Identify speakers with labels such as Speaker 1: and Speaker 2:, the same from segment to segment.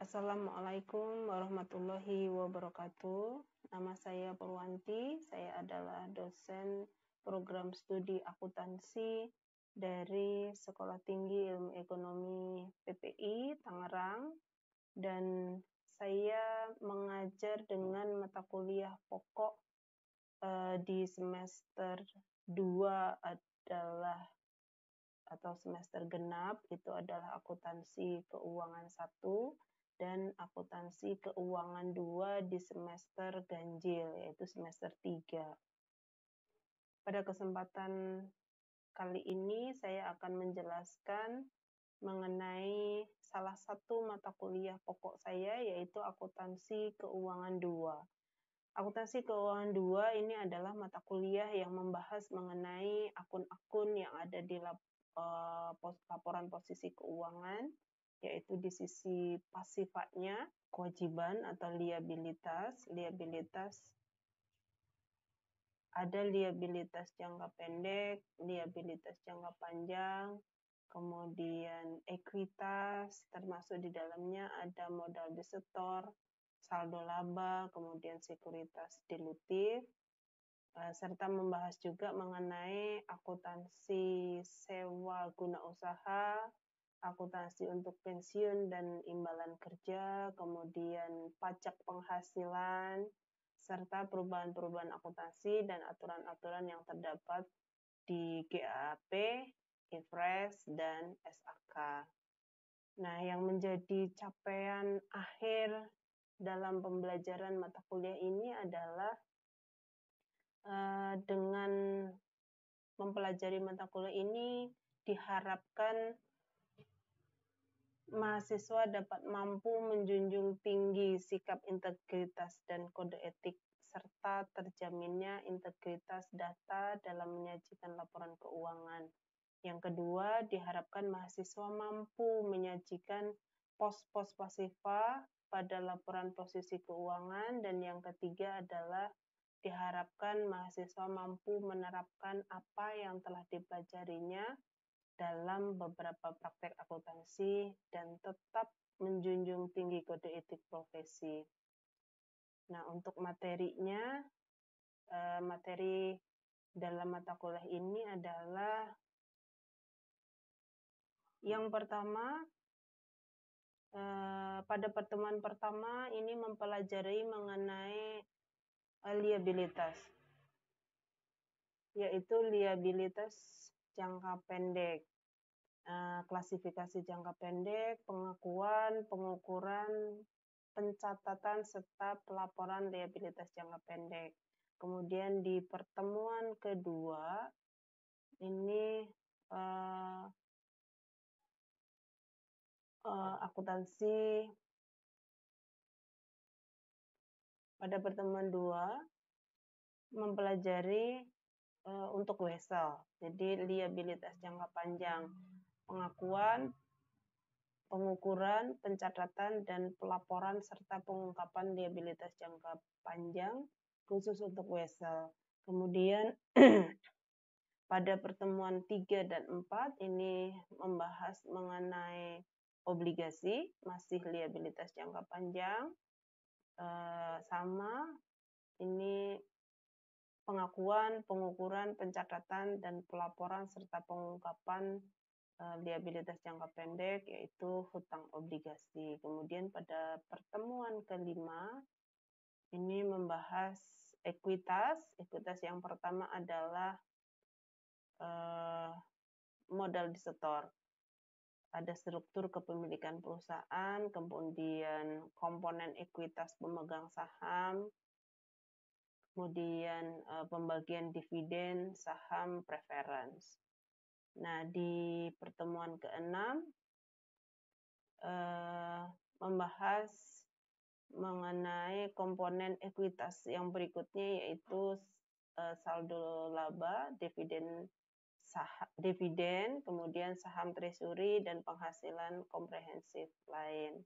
Speaker 1: Assalamualaikum warahmatullahi wabarakatuh. Nama saya Purwanti, saya adalah dosen program studi akuntansi dari Sekolah Tinggi Ilmu Ekonomi PPI Tangerang, dan saya mengajar dengan mata kuliah pokok di semester 2 adalah atau semester genap itu adalah akuntansi keuangan 1 dan akuntansi keuangan 2 di semester ganjil, yaitu semester 3. Pada kesempatan kali ini saya akan menjelaskan mengenai salah satu mata kuliah pokok saya, yaitu akuntansi keuangan 2. Akuntansi keuangan 2 ini adalah mata kuliah yang membahas mengenai akun-akun yang ada di laporan posisi keuangan, yaitu di sisi pasifatnya, kewajiban atau liabilitas. Ada liabilitas jangka pendek, liabilitas jangka panjang, kemudian ekuitas, termasuk di dalamnya ada modal desetor, saldo laba, kemudian sekuritas dilutif, serta membahas juga mengenai akuntansi sewa guna usaha, akuntansi untuk pensiun dan imbalan kerja, kemudian pajak penghasilan, serta perubahan-perubahan akuntansi dan aturan-aturan yang terdapat di GAAP, IFRS, dan SAK. Nah, yang menjadi capaian akhir dalam pembelajaran mata kuliah ini adalah dengan mempelajari mata kuliah ini diharapkan mahasiswa dapat mampu menjunjung tinggi sikap integritas dan kode etik serta terjaminnya integritas data dalam menyajikan laporan keuangan. Yang kedua, diharapkan mahasiswa mampu menyajikan pos-pos pasifa pada laporan posisi keuangan, dan yang ketiga adalah diharapkan mahasiswa mampu menerapkan apa yang telah dipelajarinya dalam beberapa praktek akuntansi dan tetap menjunjung tinggi kode etik profesi. Nah, untuk materinya, materi dalam mata kuliah ini adalah yang pertama, pada pertemuan pertama ini mempelajari mengenai liabilitas, yaitu liabilitas jangka pendek, klasifikasi jangka pendek, pengakuan, pengukuran, pencatatan, serta pelaporan liabilitas jangka pendek. Kemudian di pertemuan kedua ini akuntansi pada pertemuan 2 mempelajari untuk wesel, jadi liabilitas jangka panjang, pengakuan, pengukuran, pencatatan, dan pelaporan serta pengungkapan liabilitas jangka panjang khusus untuk wesel. Kemudian pada pertemuan 3 dan 4 ini membahas mengenai obligasi, masih liabilitas jangka panjang, sama ini pengakuan, pengukuran, pencatatan, dan pelaporan serta pengungkapan liabilitas jangka pendek, yaitu hutang obligasi. Kemudian pada pertemuan kelima ini membahas ekuitas. Ekuitas yang pertama adalah modal desetor. Ada struktur kepemilikan perusahaan, kemudian komponen ekuitas pemegang saham, kemudian pembagian dividen, saham, preference. Nah, di pertemuan ke-6 membahas mengenai komponen ekuitas yang berikutnya, yaitu saldo laba, dividen, kemudian saham treasury, dan penghasilan komprehensif lain,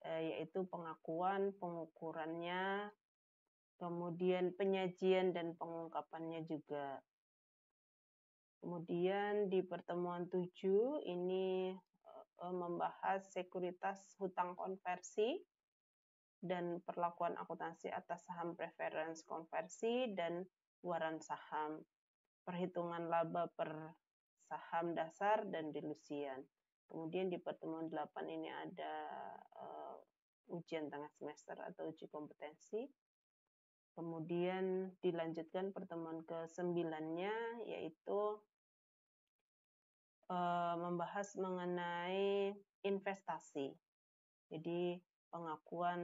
Speaker 1: yaitu pengakuan, pengukurannya, kemudian penyajian dan pengungkapannya juga. Kemudian di pertemuan 7 ini membahas sekuritas hutang konversi dan perlakuan akuntansi atas saham preference konversi dan waran saham, perhitungan laba per saham dasar dan dilusian. Kemudian di pertemuan 8 ini ada ujian tengah semester atau uji kompetensi. Kemudian dilanjutkan pertemuan ke-9-nya, yaitu membahas mengenai investasi. Jadi pengakuan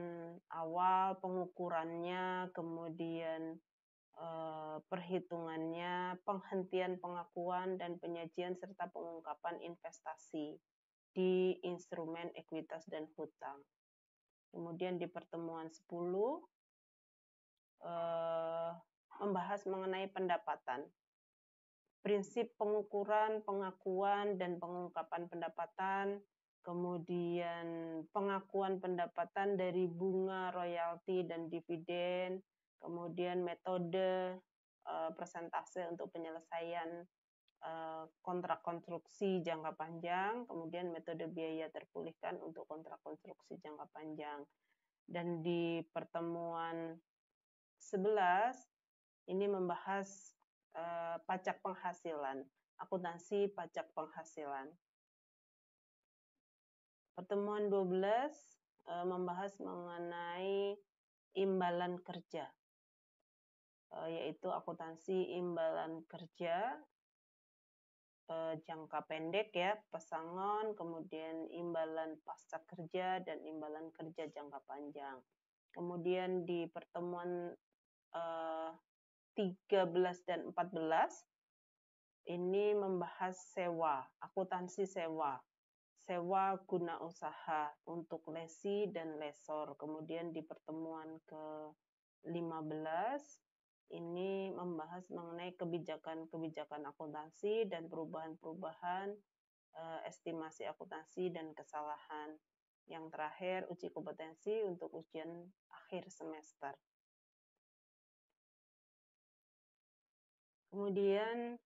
Speaker 1: awal, pengukurannya, kemudian perhitungannya, penghentian pengakuan dan penyajian serta pengungkapan investasi di instrumen ekuitas dan hutang. Kemudian di pertemuan 10 membahas mengenai pendapatan. Prinsip pengukuran, pengakuan, dan pengungkapan pendapatan, kemudian pengakuan pendapatan dari bunga, royalti, dan dividen, kemudian metode persentase untuk penyelesaian kontrak konstruksi jangka panjang, kemudian metode biaya terpulihkan untuk kontrak konstruksi jangka panjang. Dan di pertemuan 11 ini membahas pajak penghasilan, akuntansi pajak penghasilan. Pertemuan 12 membahas mengenai imbalan kerja, yaitu akuntansi imbalan kerja jangka pendek ya, pesangon, kemudian imbalan pasca kerja, dan imbalan kerja jangka panjang. Kemudian di pertemuan 13 dan 14 ini membahas sewa, akuntansi sewa guna usaha untuk lesi dan lesor. Kemudian di pertemuan ke-15 ini membahas mengenai kebijakan-kebijakan akuntansi dan perubahan-perubahan estimasi akuntansi dan kesalahan. Yang terakhir, uji kompetensi untuk ujian akhir semester. Kemudian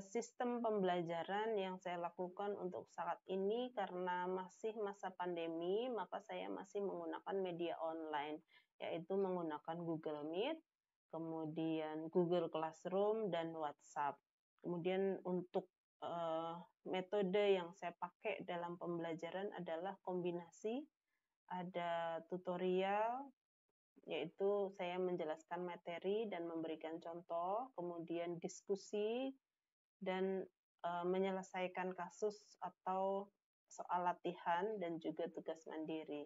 Speaker 1: sistem pembelajaran yang saya lakukan untuk saat ini karena masih masa pandemi, maka saya masih menggunakan media online, yaitu menggunakan Google Meet, kemudian Google Classroom, dan WhatsApp. Kemudian untuk metode yang saya pakai dalam pembelajaran adalah kombinasi, ada tutorial, yaitu saya menjelaskan materi dan memberikan contoh, kemudian diskusi, dan menyelesaikan kasus atau soal latihan dan juga tugas mandiri.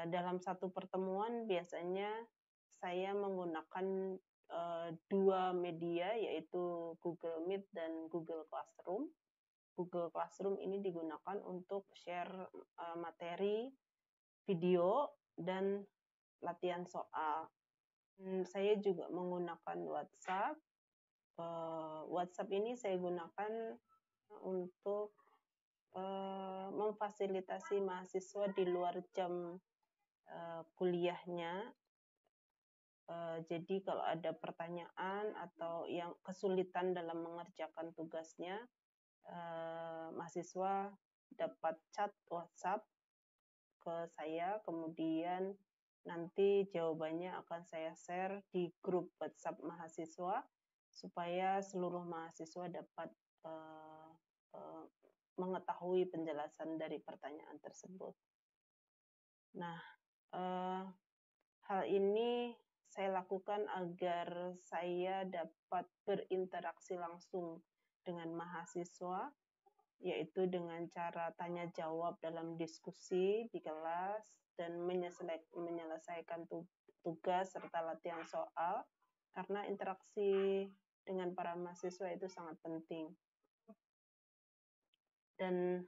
Speaker 1: Dalam satu pertemuan biasanya saya menggunakan 2 media, yaitu Google Meet dan Google Classroom. Google Classroom ini digunakan untuk share materi, video, dan latihan soal. Saya juga menggunakan WhatsApp. WhatsApp ini saya gunakan untuk memfasilitasi mahasiswa di luar jam kuliahnya. Jadi kalau ada pertanyaan atau yang kesulitan dalam mengerjakan tugasnya, mahasiswa dapat chat WhatsApp ke saya, kemudian nanti jawabannya akan saya share di grup WhatsApp mahasiswa supaya seluruh mahasiswa dapat mengetahui penjelasan dari pertanyaan tersebut. Nah, hal ini saya lakukan agar saya dapat berinteraksi langsung dengan mahasiswa, yaitu dengan cara tanya jawab dalam diskusi di kelas dan menyelesaikan tugas serta latihan soal, karena interaksi dengan para mahasiswa itu sangat penting. Dan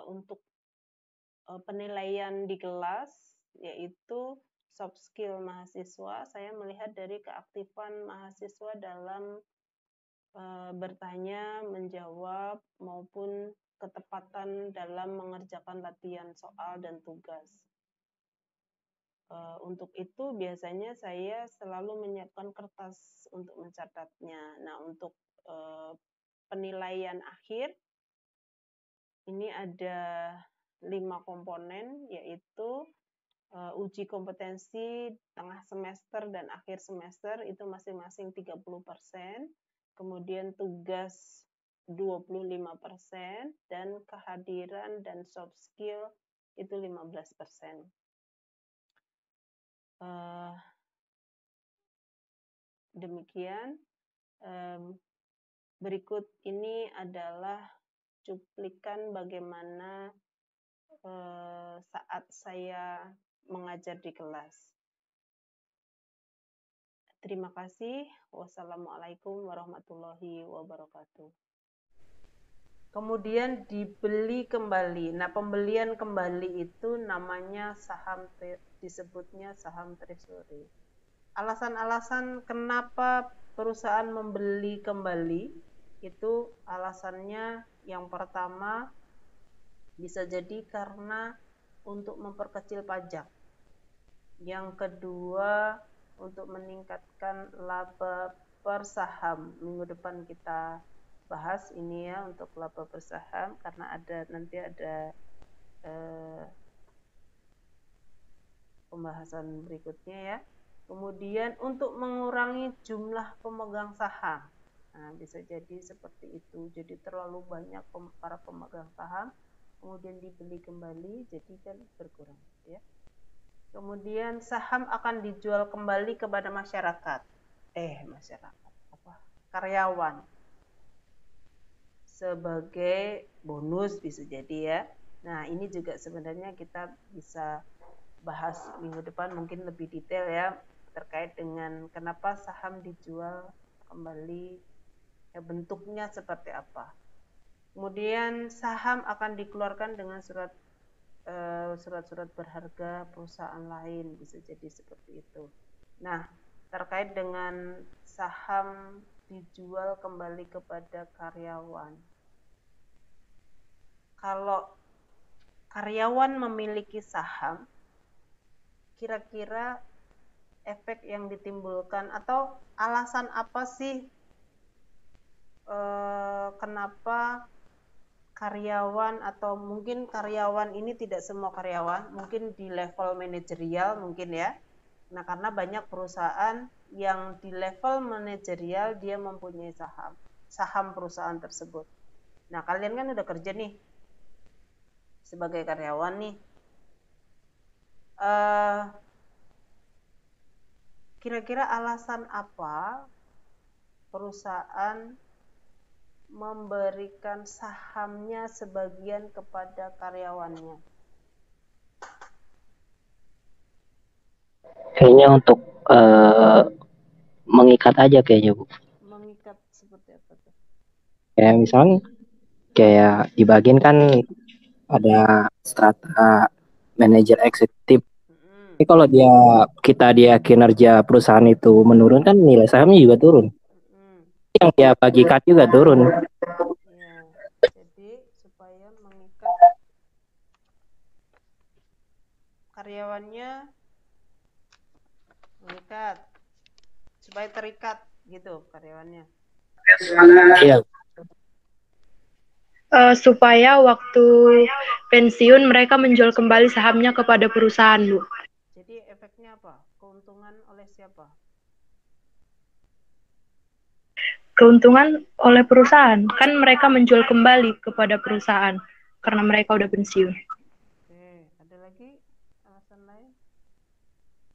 Speaker 1: untuk penilaian di kelas, yaitu soft skill mahasiswa, saya melihat dari keaktifan mahasiswa dalam bertanya, menjawab, maupun ketepatan dalam mengerjakan latihan soal dan tugas. Untuk itu biasanya saya selalu menyiapkan kertas untuk mencatatnya. Nah, untuk penilaian akhir ini ada 5 komponen, yaitu uji kompetensi tengah semester dan akhir semester itu masing-masing 30%, kemudian tugas 25%, dan kehadiran dan soft skill itu 15%. Demikian. Berikut ini adalah cuplikan bagaimana saat saya mengajar di kelas. Terima kasih. Wassalamualaikum warahmatullahi wabarakatuh. Kemudian dibeli kembali. Nah, pembelian kembali itu namanya saham, disebutnya saham treasury. Alasan-alasan kenapa perusahaan membeli kembali itu alasannya yang pertama bisa jadi karena untuk memperkecil pajak. Yang kedua untuk meningkatkan laba per saham. Minggu depan kita bahas ini ya untuk laba per saham karena nanti ada pembahasan berikutnya ya. Kemudian untuk mengurangi jumlah pemegang saham. Nah, bisa jadi seperti itu. Jadi terlalu banyak para pemegang saham, kemudian dibeli kembali, jadi kan berkurang. Ya. Kemudian saham akan dijual kembali kepada masyarakat. Karyawan. Sebagai bonus bisa jadi ya. Nah, ini juga sebenarnya kita bisa bahas minggu depan mungkin lebih detail ya terkait dengan kenapa saham dijual kembali, ya bentuknya seperti apa. Kemudian saham akan dikeluarkan dengan surat-surat berharga perusahaan lain, bisa jadi seperti itu. Nah, terkait dengan saham dijual kembali kepada karyawan. Kalau karyawan memiliki saham, kira-kira efek yang ditimbulkan atau alasan apa sih kenapa karyawan atau mungkin karyawan ini tidak semua karyawan, mungkin di level manajerial mungkin ya. Nah, karena banyak perusahaan yang di level manajerial dia mempunyai saham perusahaan tersebut. Nah, kalian kan udah kerja nih sebagai karyawan nih. Kira-kira alasan apa perusahaan memberikan sahamnya sebagian kepada karyawannya?
Speaker 2: Kayaknya untuk mengikat aja kayaknya, Bu.
Speaker 1: Mengikat seperti apa tuh?
Speaker 2: Kayak misalnya kayak di bagian kan ada strata manajer eksekutif. Tapi kalau dia kinerja perusahaan itu menurun kan nilai sahamnya juga turun. Yang dia bagikan juga turun.
Speaker 1: Ya, jadi supaya mengikat karyawannya, supaya terikat gitu karyawannya.
Speaker 2: Iya.
Speaker 3: Supaya waktu pensiun mereka menjual kembali sahamnya kepada perusahaan, Bu.
Speaker 1: Jadi efeknya apa? Keuntungan oleh siapa?
Speaker 3: Keuntungan oleh perusahaan, kan mereka menjual kembali kepada perusahaan karena mereka udah pensiun.
Speaker 1: Oke, ada lagi alasan lain?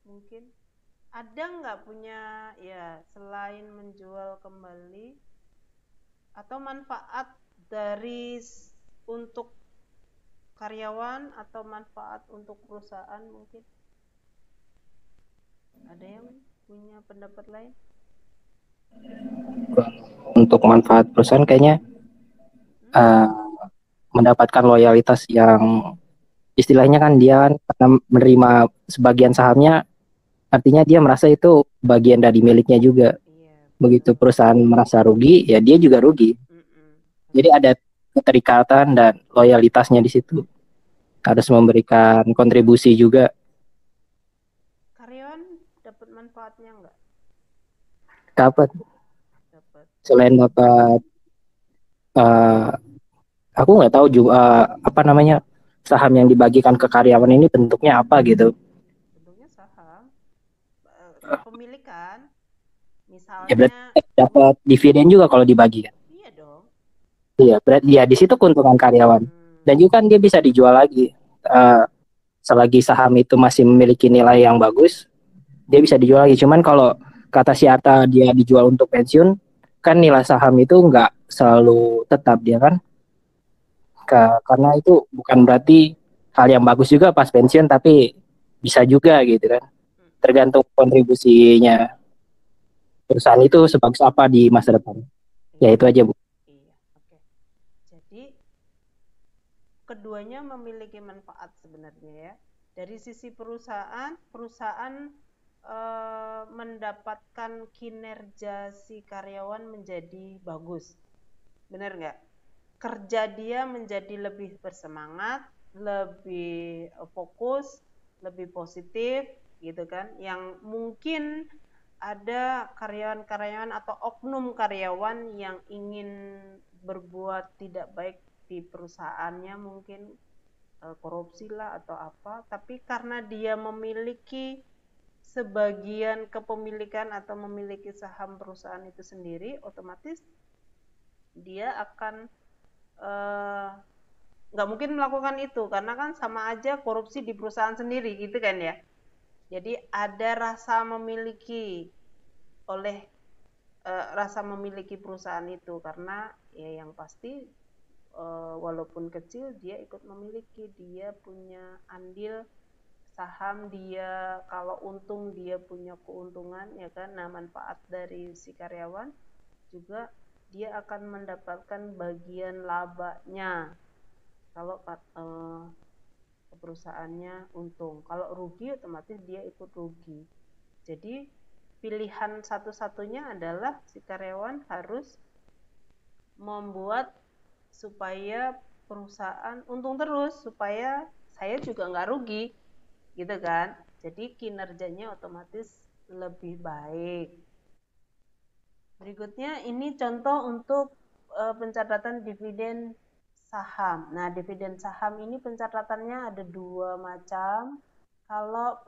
Speaker 1: Mungkin ada nggak punya ya selain menjual kembali atau manfaat dari untuk karyawan atau manfaat untuk perusahaan mungkin? Ada yang punya pendapat lain?
Speaker 2: Untuk manfaat perusahaan kayaknya mendapatkan loyalitas yang istilahnya kan dia karena menerima sebagian sahamnya, artinya dia merasa itu bagian dari miliknya juga.
Speaker 1: Iya,
Speaker 2: Begitu perusahaan merasa rugi, ya dia juga rugi. Jadi ada keterikatan dan loyalitasnya di situ. Harus memberikan kontribusi juga.
Speaker 1: Karyawan dapat manfaatnya nggak?
Speaker 2: Dapat.
Speaker 1: Dapat.
Speaker 2: Selain dapat aku nggak tahu juga apa namanya saham yang dibagikan ke karyawan ini bentuknya apa gitu.
Speaker 1: Bentuknya saham, kepemilikan,
Speaker 2: Ya berarti
Speaker 1: misalnya.
Speaker 2: dapat dividen juga kalau dibagi kan.
Speaker 1: Iya dong.
Speaker 2: Iya, berarti ya di situ keuntungan karyawan. Dan
Speaker 1: Hmm.
Speaker 2: juga kan dia bisa dijual lagi. Eh, Selagi saham itu masih memiliki nilai yang bagus, dia bisa dijual lagi. Cuman kalau kata si Ata dia dijual untuk pensiun, kan nilai saham itu nggak selalu tetap dia kan. Karena itu bukan berarti hal yang bagus juga pas pensiun, tapi bisa juga gitu kan. Tergantung kontribusinya perusahaan itu sebagus apa di masa depan. Ya
Speaker 1: Iya,
Speaker 2: itu aja Bu.
Speaker 1: iya, oke. Jadi keduanya memiliki manfaat sebenarnya ya. Dari sisi perusahaan, perusahaan mendapatkan kinerja si karyawan menjadi bagus. Benar nggak? Kerja dia menjadi lebih bersemangat, lebih fokus, lebih positif, gitu kan? Yang mungkin ada karyawan-karyawan atau oknum karyawan yang ingin berbuat tidak baik di perusahaannya, mungkin korupsi lah atau apa, tapi karena dia memiliki sebagian kepemilikan atau memiliki saham perusahaan itu sendiri, otomatis dia akan nggak mungkin melakukan itu karena kan sama aja korupsi di perusahaan sendiri gitu kan ya. Jadi ada rasa memiliki oleh rasa memiliki perusahaan itu karena ya yang pasti walaupun kecil dia ikut memiliki, dia punya andil saham, dia kalau untung dia punya keuntungan ya kan. Nah, manfaat dari si karyawan juga dia akan mendapatkan bagian labanya kalau perusahaannya untung. Kalau rugi otomatis dia ikut rugi. Jadi pilihan satu-satunya adalah si karyawan harus membuat supaya perusahaan untung terus, supaya saya juga nggak rugi, gitu kan. Jadi kinerjanya otomatis lebih baik. Berikutnya ini contoh untuk pencatatan dividen saham. Nah, dividen saham ini pencatatannya ada dua macam. Kalau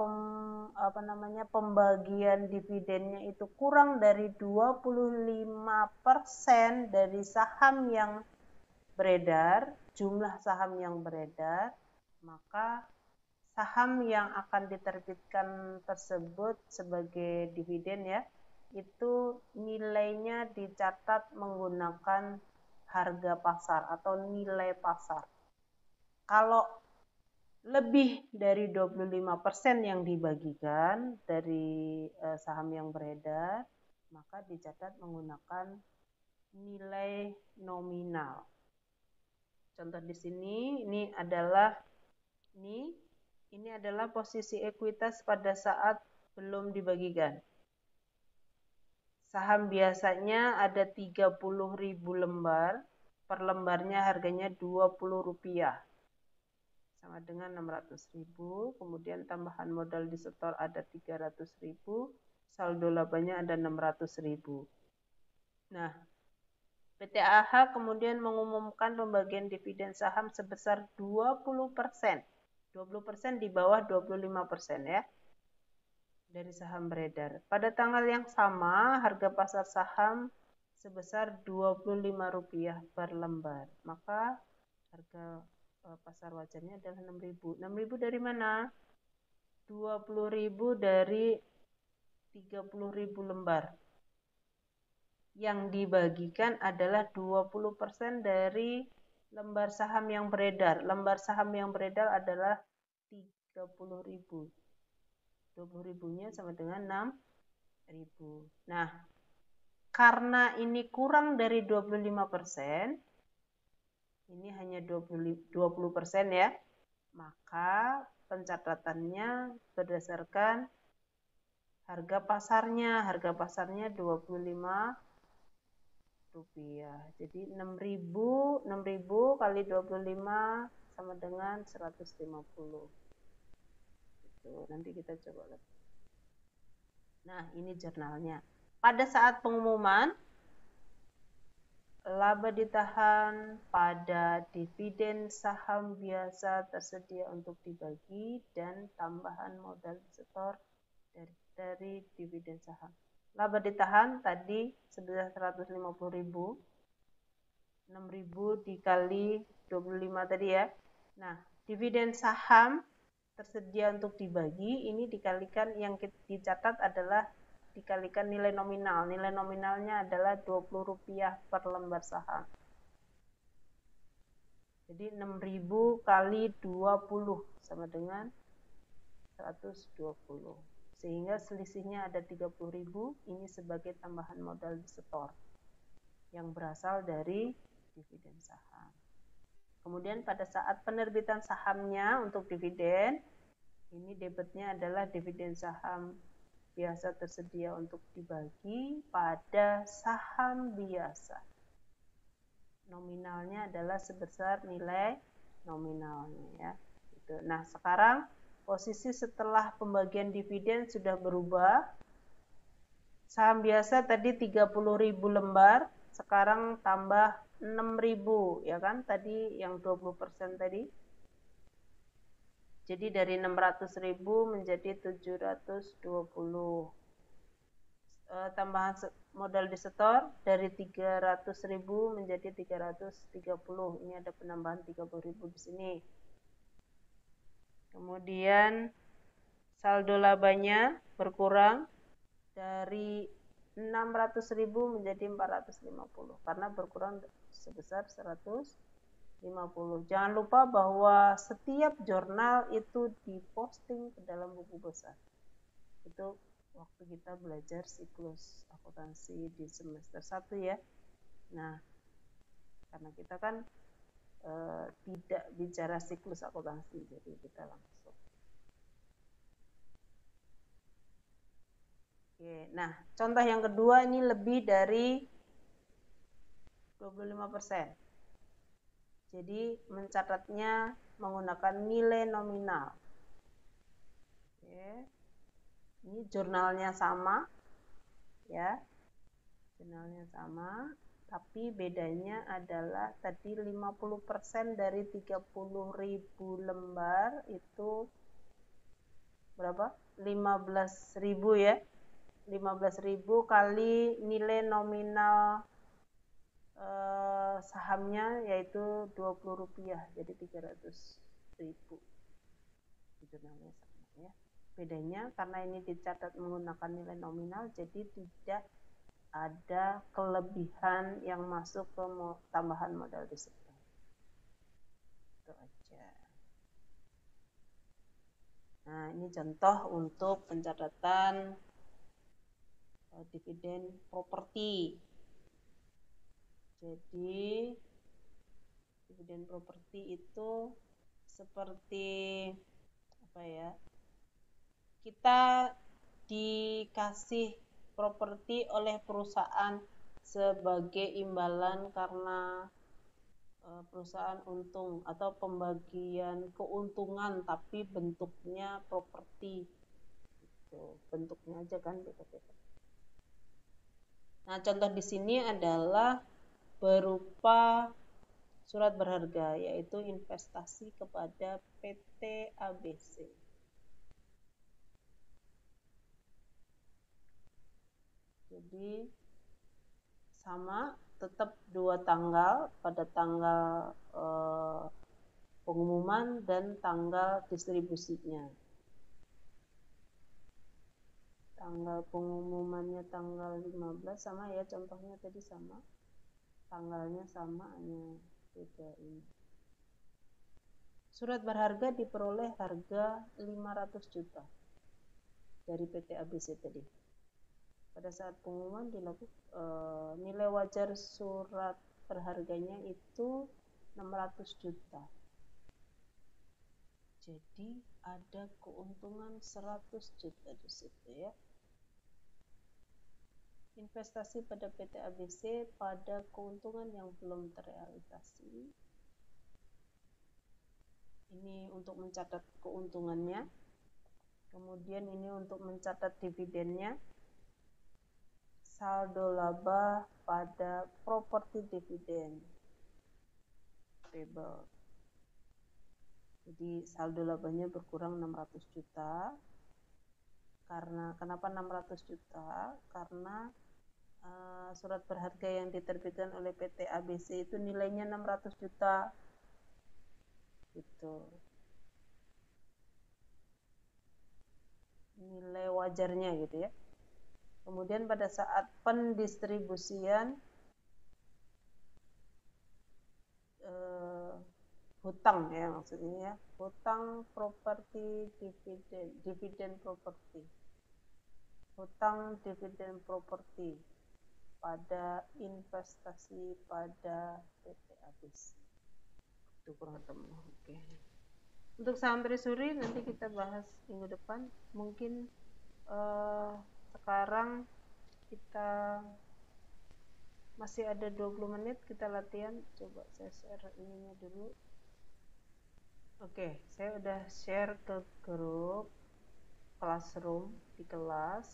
Speaker 1: pembagian dividennya itu kurang dari 25% dari saham yang beredar, jumlah saham yang beredar, maka saham yang akan diterbitkan tersebut sebagai dividen ya, itu nilainya dicatat menggunakan harga pasar atau nilai pasar. Kalau lebih dari 25% yang dibagikan dari saham yang beredar, maka dicatat menggunakan nilai nominal. Contoh di sini, ini adalah posisi ekuitas pada saat belum dibagikan. Saham biasanya ada 30.000 lembar, per lembarnya harganya Rp20, sama dengan 600.000, kemudian tambahan modal disetor ada 300.000, saldo labanya ada 600.000. Nah, PT AH kemudian mengumumkan pembagian dividen saham sebesar 20%. 20% di bawah 25% ya, dari saham beredar. Pada tanggal yang sama, harga pasar saham sebesar Rp25 per lembar. Maka harga pasar wajarnya adalah 6.000. 6.000 dari mana? 20.000 dari 30.000 lembar. Yang dibagikan adalah 20% dari lembar saham yang beredar. Lembar saham yang beredar adalah 30.000. 20.000-nya sama dengan 6.000. Nah, karena ini kurang dari 25%, ini hanya 20% ya, maka pencatatannya berdasarkan harga pasarnya. Harga pasarnya Rp25. Jadi 6.000 kali 25 sama dengan 150. Nanti kita coba lihat. Nah, ini jurnalnya. Pada saat pengumuman laba ditahan pada dividen saham biasa tersedia untuk dibagi dan tambahan modal disetor dari dividen saham. Laba ditahan tadi sebesar 150.000, 6.000 dikali 25 tadi ya. Nah, dividen saham tersedia untuk dibagi ini dikalikan, yang dicatat adalah dikalikan nilai nominal. Nilai nominalnya adalah Rp20 per lembar saham. Jadi 6.000 kali 20 sama dengan 120. Sehingga selisihnya ada 30.000, ini sebagai tambahan modal disetor yang berasal dari dividen saham. Kemudian pada saat penerbitan sahamnya untuk dividen, ini debitnya adalah dividen saham biasa tersedia untuk dibagi pada saham biasa. Nominalnya adalah sebesar nilai nominalnya ya. Nah, sekarang posisi setelah pembagian dividen sudah berubah. Saham biasa tadi 30.000 lembar, sekarang tambah 6.000 ya kan, tadi yang 20% tadi. Jadi dari 600.000 menjadi 720. Tambahan modal disetor dari 300.000 menjadi 330. Ini ada penambahan 30.000 di sini. Kemudian saldo labanya berkurang dari 600.000 menjadi 450 karena berkurang sebesar 150. Jangan lupa bahwa setiap jurnal itu diposting ke dalam buku besar. Itu waktu kita belajar siklus akuntansi di semester 1 ya. Nah, karena kita kan tidak bicara siklus akuntansi, jadi kita langsung. Oke, nah contoh yang kedua ini lebih dari 25%. Jadi mencatatnya menggunakan nilai nominal. Oke. Ini jurnalnya sama, ya, jurnalnya sama, tapi bedanya adalah tadi 50% dari 30.000 lembar itu berapa? 15.000 ya, 15.000 kali nilai nominal sahamnya yaitu Rp20, jadi 300.000. Jurnalnya sama ya. Bedanya karena ini dicatat menggunakan nilai nominal, jadi tidak ada kelebihan yang masuk ke tambahan modal disetor. Itu aja. Nah, ini contoh untuk pencatatan dividen properti. Jadi dividen properti itu seperti apa ya? Kita dikasih properti oleh perusahaan sebagai imbalan karena perusahaan untung atau pembagian keuntungan, tapi bentuknya properti. Gitu. Bentuknya aja kan beda-beda. Nah, contoh di sini adalah berupa surat berharga, yaitu investasi kepada PT ABC. Jadi sama, tetap 2 tanggal, pada tanggal pengumuman dan tanggal distribusinya. Tanggal pengumumannya tanggal 15 sama ya, contohnya tadi sama. Tanggalnya sama, hanya beda ini. Surat berharga diperoleh harga 500 juta dari PT ABC tadi. Pada saat pengumuman dilakukan nilai wajar surat berharganya itu 600 juta. Jadi ada keuntungan 100 juta di situ ya. Investasi pada PT ABC pada keuntungan yang belum terrealisasi. Ini untuk mencatat keuntungannya. Kemudian ini untuk mencatat dividennya. saldo laba pada properti dividen payable. Jadi saldo labanya berkurang 600 juta. Kenapa 600 juta? Karena surat berharga yang diterbitkan oleh PT ABC itu nilainya 600 juta. Gitu. Nilai wajarnya gitu ya. Kemudian pada saat pendistribusian hutang ya maksudnya ya, hutang properti dividen properti. Hutang dividen properti pada investasi pada PT ABC. Itu kurang lebih. Oke. Untuk saham treasury nanti kita bahas minggu depan. Mungkin sekarang kita masih ada 20 menit kita latihan. Coba saya share ininya dulu. Oke, saya udah share ke grup classroom di kelas.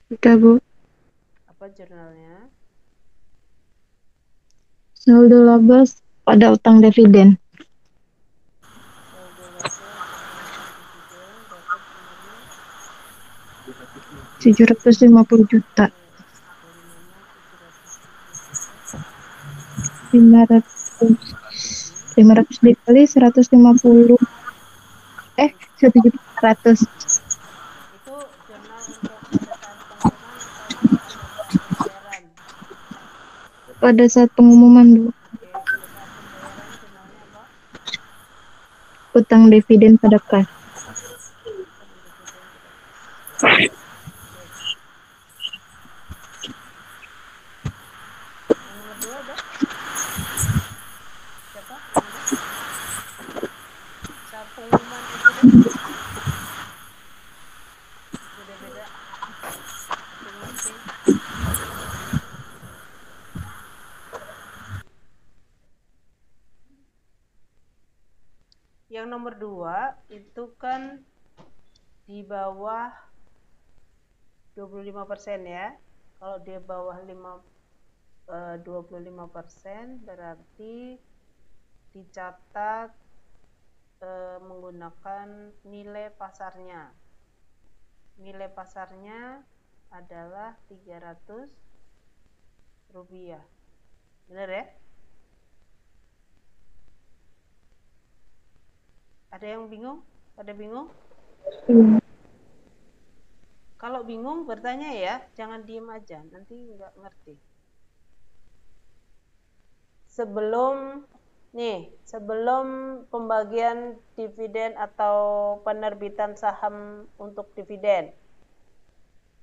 Speaker 3: Oke, Bu.
Speaker 1: Apa jurnalnya?
Speaker 3: Saldo laba pada utang dividen.
Speaker 1: Saldo laba pada utang dividen dapat jumlahnya
Speaker 3: 750 juta.
Speaker 1: Dari mana 750 juta?
Speaker 3: 500 dikali 150. 1.100.000.
Speaker 1: Itu jurnal untuk pada saat pengumuman atau pada saat pembayaran?
Speaker 3: Pada saat pengumuman, Bu.
Speaker 1: Oke, pada saat pembayaran jurnalnya apa?
Speaker 3: Utang dividen pada kas.
Speaker 1: Utang dividen pada kas. Oke. Yang nomor 2 ada? Siapa yang ada? Saat pengumuman dividen? Beda-beda masing-masing. Yang nomor 2 itu kan di bawah 25% ya. Kalau di bawah 25% berarti dicatat menggunakan nilai pasarnya. Nilai pasarnya adalah 300 rupiah. Benar ya? Ada yang bingung? Ada bingung? Kalau bingung bertanya ya, jangan diem aja, nanti nggak ngerti. Sebelum pembagian dividen atau penerbitan saham untuk dividen,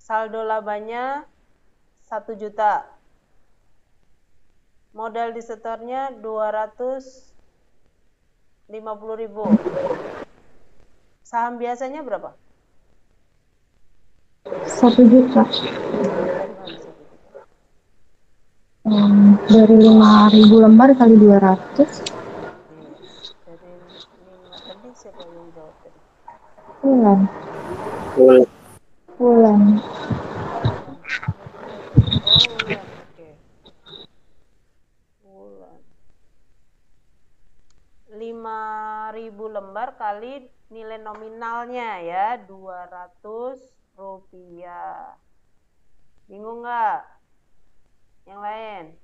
Speaker 1: saldo labanya 1 juta. Modal disetornya 250.000. Saham biasanya berapa?
Speaker 3: 1 juta.
Speaker 1: Gimana 1 juta?
Speaker 3: Dari 5.000 lembar kali 200.
Speaker 1: Oke. Dari 5 tadi siapa yang jawab tadi?
Speaker 3: Bulan.
Speaker 1: Bulan. Oh, bulan. Oke. Bulan. 5.000 lembar kali nilai nominalnya ya 200 rupiah. Bingung nggak? Yang lain?